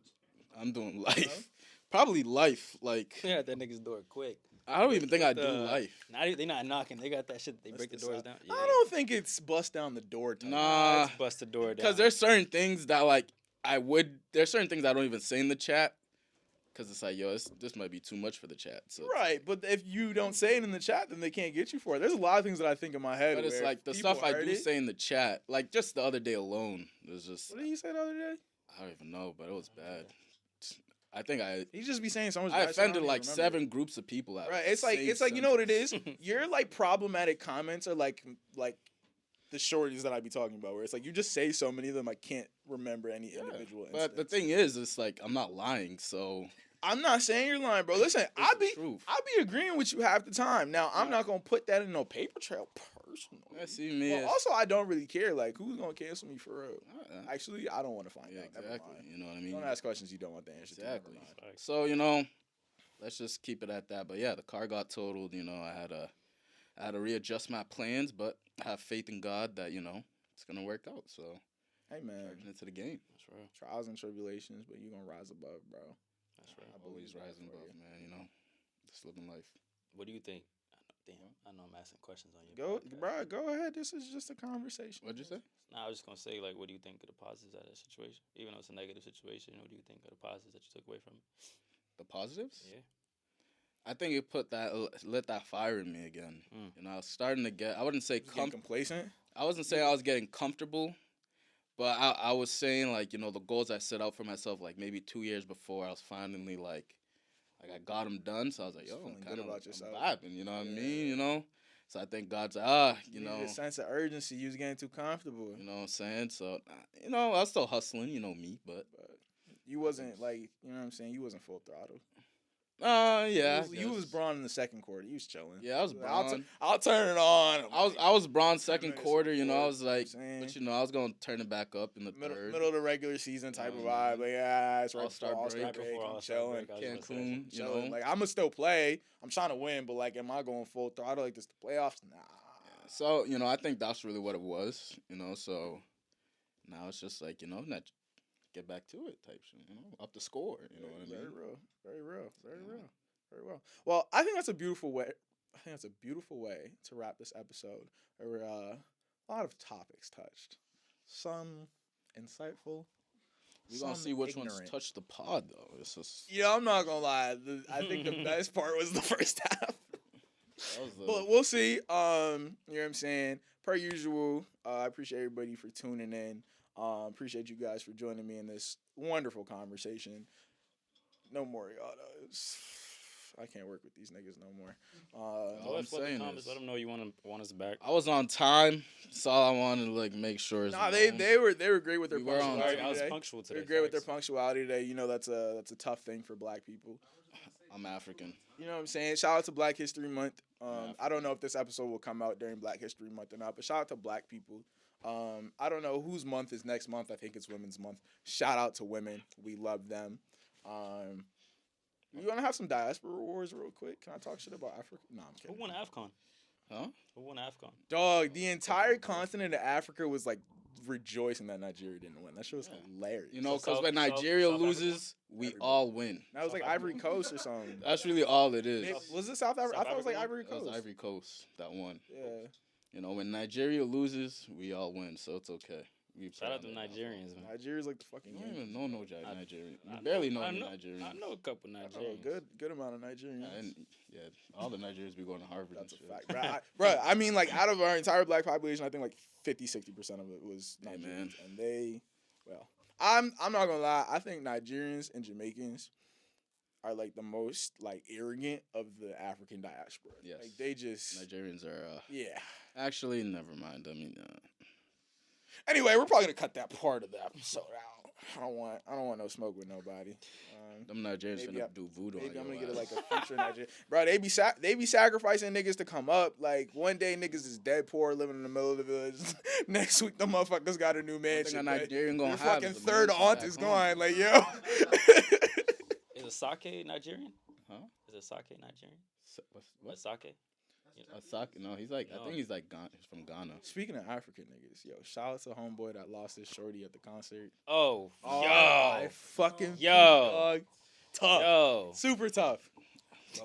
I'm doing life. Probably life. Like, Yeah, that nigga's door quick. I don't even think I do life. They not knocking. They got that shit. They break the doors down. Yeah. I don't think it's bust down the door time. Nah, Let's bust the door down. because there's certain things that there's certain things I don't even say in the chat, because it's like, yo, this might be too much for the chat. So Right, but if you don't say it in the chat, then they can't get you for it. There's a lot of things that I think in my head. But it's where like the people stuff I heard do it. say in the chat, like just the other day alone, it was just, What did you say the other day? I don't even know, but it was bad. I think He just be saying so much. I bad shit, offended don't like even 7 groups of people. Right, it's like you know what it is. Your like problematic comments are like the shorties that I be talking about, where it's like you just say so many of them, I can't remember any individual. But the instance. thing is, it's like I'm not lying, so I'm not saying you're lying, bro. Listen, I the be truth. agreeing with you half the time. Now I'm not gonna put that in no paper trail personally. Yeah, see me. Well, also, I don't really care. Like, who's gonna cancel me for real? Actually, Actually, I don't want to find yeah, out. Never exactly. mind. You know what I mean? Don't ask questions you don't want the answer to. Exactly. Never mind. So let's just keep it at that. But yeah, the car got totaled. I had to readjust my plans, but I have faith in God that it's gonna work out. So Hey man, charging it to the game. That's real. trials and tribulations, but you gonna rise above, bro. That's real. I Always believe that rising for above, you. man. Just living life. What do you think? I know I'm asking questions on you. Go ahead. This is just a conversation. What'd you say? Nah, I was just gonna say, like, what do you think of the positives out of that situation? Even though it's a negative situation, what do you think of the positives that you took away from it? The positives? Yeah. I think it lit that fire in me again. I was starting to get. I wouldn't say Getting complacent. I wasn't saying I was getting comfortable, but I was saying like the goals I set out for myself like maybe 2 years before, I was finally like I got them done. So I was like, Just yo, feeling I'm good kind of about yourself. vibing. You know what I mean? Yeah. So I think God's like, You needed a sense of urgency. You was getting too comfortable. You know what I'm saying? So I was still hustling. Me, but You wasn't like, you know what I'm saying? You wasn't full throttle. yeah. You was Braun in the second quarter. You was chilling. Yeah, I was Braun. I'll turn it on. I was Braun second minutes quarter. before, I was like, saying. but I was gonna turn it back up in the third. middle of the regular season type of Yeah. vibe. Like, yeah, it's right All-Star before All-Star break. break. Right before I'm All-Star chilling. break, I was gonna say. Cancun, Chilling. Like, I'ma still play. I'm trying to win, but like, am I going full throttle like this? The playoffs? Nah. So I think that's really what it was. So now it's just like not get back to it type shit. You know, up the score. You know what I mean? Very real. Very real. Very real. Very well. Well, I think that's a beautiful way. I think that's a beautiful way to wrap this episode. There were a lot of topics touched. Some insightful. We're gonna some see which ignorant. ones touch the pod though. It's just Yeah, I'm not gonna lie. I think the best part was the first half. that was the, But we'll see. You know what I'm saying? Per usual, I appreciate everybody for tuning in. Appreciate you guys for joining me in this wonderful conversation. No more Yadas. I can't work with these niggas no more. all I'm saying is, let them know you want us back. I was on time. That's all I wanted to like make sure. Is Nah, known. they were great with their We were on punctuality time. I was today. punctual today. They're great with their facts. punctuality today. You know that's a tough thing for Black people. I'm African. You know what I'm saying? Shout out to Black History Month. I don't know if this episode will come out during Black History Month or not, but shout out to Black people. I don't know whose month is next month. I think it's Women's Month. Shout out to women. We love them. You want to have some diaspora wars real quick? Can I talk shit about Africa? No, I'm Who kidding. won AFCON? Huh? Who won AFCON? Dog, the entire continent of Africa was like rejoicing that Nigeria didn't win. That shit was hilarious. You know, So because when South Nigeria Africa? loses, we Everybody. all win. That was like South Ivory Africa? Coast or something. That's really all it is. Was it South Africa? I thought it was like Africa? Ivory It was Coast. Ivory Coast that won. Yeah. You know, when Nigeria loses, we all win, so it's okay. We Shout out to play on that. Nigerians, man. Nigeria's like the fucking You don't Yankees. even know no I- Nigerian. You I barely know I any know, Nigerians. I know a couple I know a Nigerians. good amount of Nigerians. And yeah, all the Nigerians be going to Harvard. That's a and shit. fact, bro. I mean, like out of our entire Black population, I think like 50-60% of it was Hey, Nigerians, man. and they, well, I'm not gonna lie. I think Nigerians and Jamaicans are like the most like arrogant of the African diaspora. Yes. Like they just, Nigerians are yeah. actually never mind. I mean, Anyway, we're probably gonna cut that part of the episode out. I don't want no smoke with nobody. them Nigerians Maybe finna do voodoo Maybe on I'm your gonna get ass. like a future Nigerian. Bro, they be sacrificing niggas to come up. Like one day niggas is dead poor living in the middle of the village. Next week the motherfuckers got a new One thing mansion. a but Nigerian Their gonna have fucking is a third mansion aunt back is home. gone. Like yo. Is a sake Nigerian? Huh? Is a sake Nigerian? What? A sake? Asaki? No, he's like I No. think he's like he's from Ghana. Speaking of African niggas, yo, shout out to homeboy that lost his shorty at the concert. Oh, Oh, yo. I fucking Yo. dog. Tough. Yo. Super tough.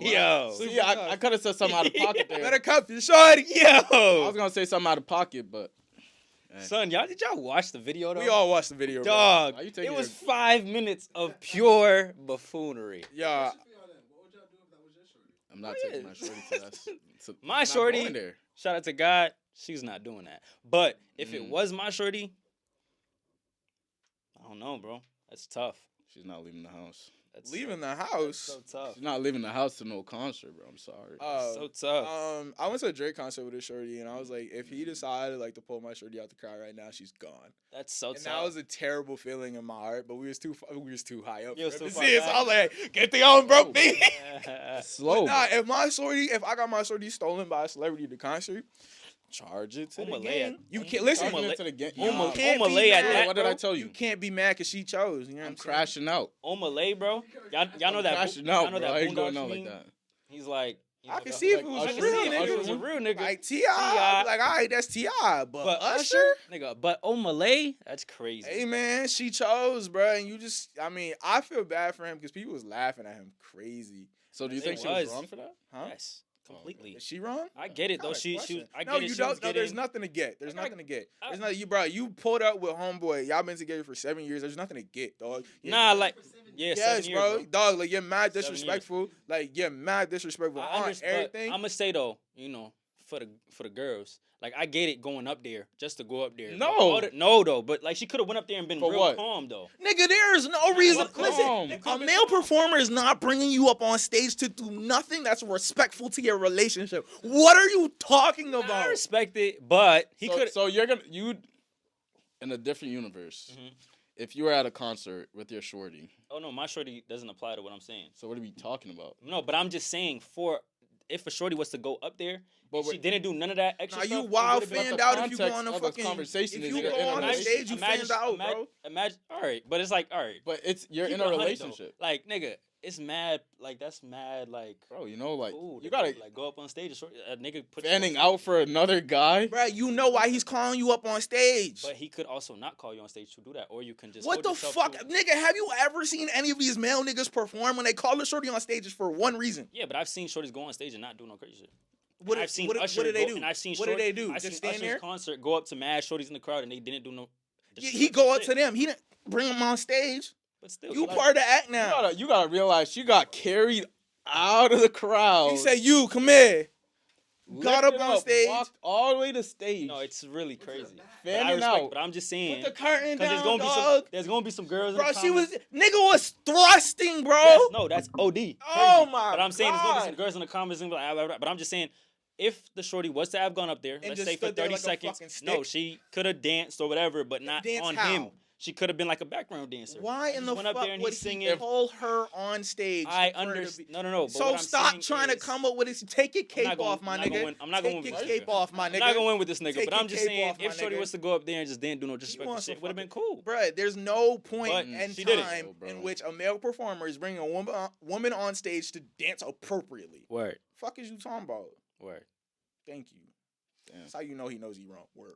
Yo. Super See, I could have said something out of pocket there. Better cuff your shorty. I Yo. was gonna say something out of pocket, but Son, did y'all watch the video though? We all watched the video, bro. Dog, Why you taking it was your- 5 minutes of pure buffoonery. Yeah. I'm not Oh, taking yeah. my shorty to that. My not shorty, going there. shout out to God, she's not doing that. But if it Mm. was my shorty, I don't know, bro. That's tough. She's not leaving the house. That's Leaving the that's house. so tough. She's not leaving the house to no concert, bro. I'm sorry. Oh. So tough. I went to a Drake concert with a shorty, and I was like, if he decided like to pull my shorty out the crowd right now, she's gone. That's so And tough. that was a terrible feeling in my heart, but we was too high up You for was him to too see it. far So I was like, get the on broke me. Slow. Nah, if I got my shorty stolen by a celebrity at the concert, charge it to the Umalea. gang. You can't listen. Charging Umalea- it to the gang. Uma- Nah, can't be Umalea at mad. that, what did bro. I tell you? You can't be mad because she chose. You know what I'm I'm saying? crashing out. Omalay, bro. Y'all know I'm that. crashing y'all out, know bro. that I ain't going Boondocks out like meme? that. He's like, I can see if it Like was I a can real see if it nigga. was a real nigga. Like T.I. Like, all right, that's T.I. But Usher? nigga, but Omalay, that's crazy. Hey, man, she chose, bro. And you just, I mean, I feel bad for him because people was laughing at him crazy. So do you It think she was. was wrong for that? Huh? Yes, completely. Is she wrong? I get it though. Got a She question. was. I No, get it. you she don't. was No, there's getting- nothing to get. There's I got- nothing to get. I- There's nothing. You, bro, you pulled up with homeboy. Y'all been together for 7 years. There's nothing to get, dog. Nah, like yeah, Yes, 7 years, bro. Dog, like you're mad 7 years. disrespectful. Like you're mad disrespectful I on understand. everything. I'm gonna say though, you know, for the girls, like I get it going up there just to go up there. No. But all no though, but like she could have went up there and been For real what? calm though. Nigga, there's no reason. What Listen, calm? a male performer is not bringing you up on stage to do nothing that's respectful to your relationship. What are you talking I about? respect it, but he so, could. so you're gonna in a different universe. Mhm. If you were at a concert with your shorty, Oh no, my shorty doesn't apply to what I'm saying. so what are we talking about? No, but I'm just saying if a shorty was to go up there, But and she didn't do none of that extra Nah, stuff. you it wild would've been- fanned the out if you go context on a of this fucking conversation If is you you're go in a on a relationship. stage, you fanned out, bro. Imagine, all right, but it's like, all right. But you're Keep in it a 100 though. relationship. Like, nigga, it's mad. Like that's mad. Like Bro, you know, like cool. you to gotta like go up on stage. A nigga put fanning you on out for another guy. Bro, you know why he's calling you up on stage. But he could also not call you on stage to do that, or you can just What hold the yourself fuck? to- Nigga, have you ever seen any of these male niggas perform when they call the shorty on stage is for one reason? Yeah, but I've seen shorties go on stage and not do no crazy shit. What, I've seen what, Usher what did they go, do? and I've seen What did they do? I've Just seen stand Usher's there? concert go up to mad shorties in the crowd and they didn't do no. He go up shit. to them. He didn't bring them on stage. But still, You like, part of the act now. You gotta realize she got carried out of the crowd. He said, "You come here." Got up lifted on stage. walked all the way to stage. No, it's really crazy. But Fanning I respect, out. but I'm just saying. Put the curtain Because down, there's gonna be some girls. Bro, in the she was comments. nigga was thrusting, bro. Yes, no, that's OD. Crazy. Oh my But I'm saying there's gonna be some God. girls in the comments and be like, blah, blah, blah. But I'm just saying, if the shorty was to have gone up there, let's just say for stood there 30 like a seconds, fucking stick? no, she could have danced or whatever, but not Dance on how? him. She could have been like a background dancer. Why He in just the went up fuck there and would he's he singing. pull her on stage? I for her to understand. be- No. But So what I'm stop saying trying to is- come up with this. Take your I'm cape not gonna- off, my I'm not nigga. gonna win- I'm not gonna Take win your with this cape nigga. off, my nigga. I'm not gonna win with this nigga, Take but I'm your just cape saying, off, my if shorty nigga. was to go up there and just didn't do no disrespectful wants shit, to would have been fucking- cool. Bruh, there's no point But in she did it. time Oh, bro. in which a male performer is bringing a woman on stage to dance appropriately. Word, Fuck is you talking about? word. Thank you. Damn. That's how you know he knows he wrong. Word.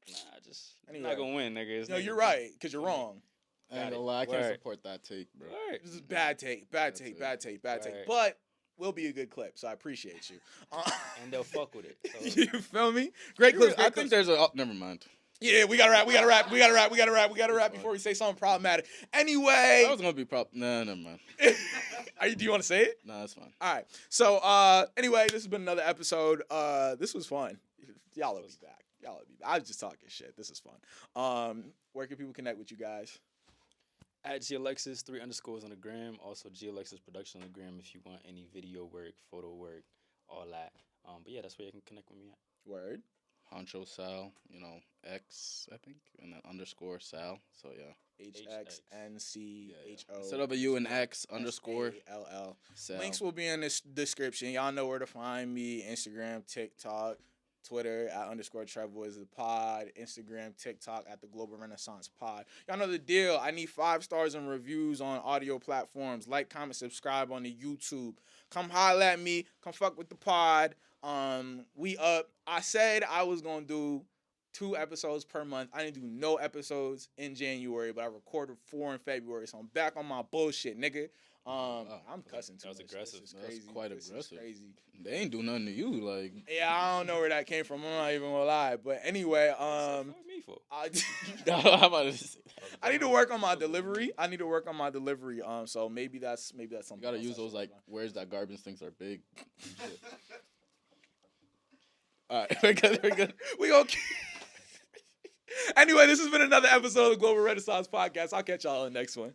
Nah, just Anyway. not gonna win, nigga. It's No, nigga. you're right, because you're wrong. I ain't Got gonna it. lie, I can't Word. support that take, bro. Word. This is bad take, bad That's take, it. bad take, bad take. Right. But will be a good clip, so I appreciate you. And they'll fuck with it. So. You feel me? Great clips. I Great think clips. there's a. Oh, never mind. Yeah, we gotta wrap before we say something problematic. Anyway, That was gonna be Nah, never mind. do you want to say it? Nah, that's fine. All right. So, anyway, this has been another episode. This was fun. Y'all will be back. I was just talking shit. This is fun. Where can people connect with you guys? At GAlexis, 3 underscores on the gram. Also, GAlexis Production on the gram if you want any video work, photo work, all that. But yeah, that's where you can connect with me at. Word. Honcho Sal, X, I think, and then underscore Sal. So yeah. HXNCHO. Instead of a U and X underscore LL. Sal. Links will be in the description. Y'all know where to find me. Instagram, TikTok, Twitter at underscore Trev Boys the Pod. Instagram, TikTok at the Global Renaissance Pod. Y'all know the deal. I need 5 stars and reviews on audio platforms. Like, comment, subscribe on the YouTube. Come holler at me. Come fuck with the pod. We up. I said I was gonna do 2 episodes per month. I didn't do no episodes in January, but I recorded 4 in February, so I'm back on my bullshit, nigga. I'm cussing too That was much. aggressive. This is That's crazy. quite This is aggressive. crazy. They ain't do nothing to you, like. Yeah, I don't know where that came from. I'm not even gonna lie. But anyway, Fuck me for. How about it? I need to work on my delivery. So maybe that's something. You gotta else use I those should like, work on. where's that garbage things are big. All right, we're good. We gonna Anyway, this has been another episode of the Global Renaissance Podcast. I'll catch y'all on the next one.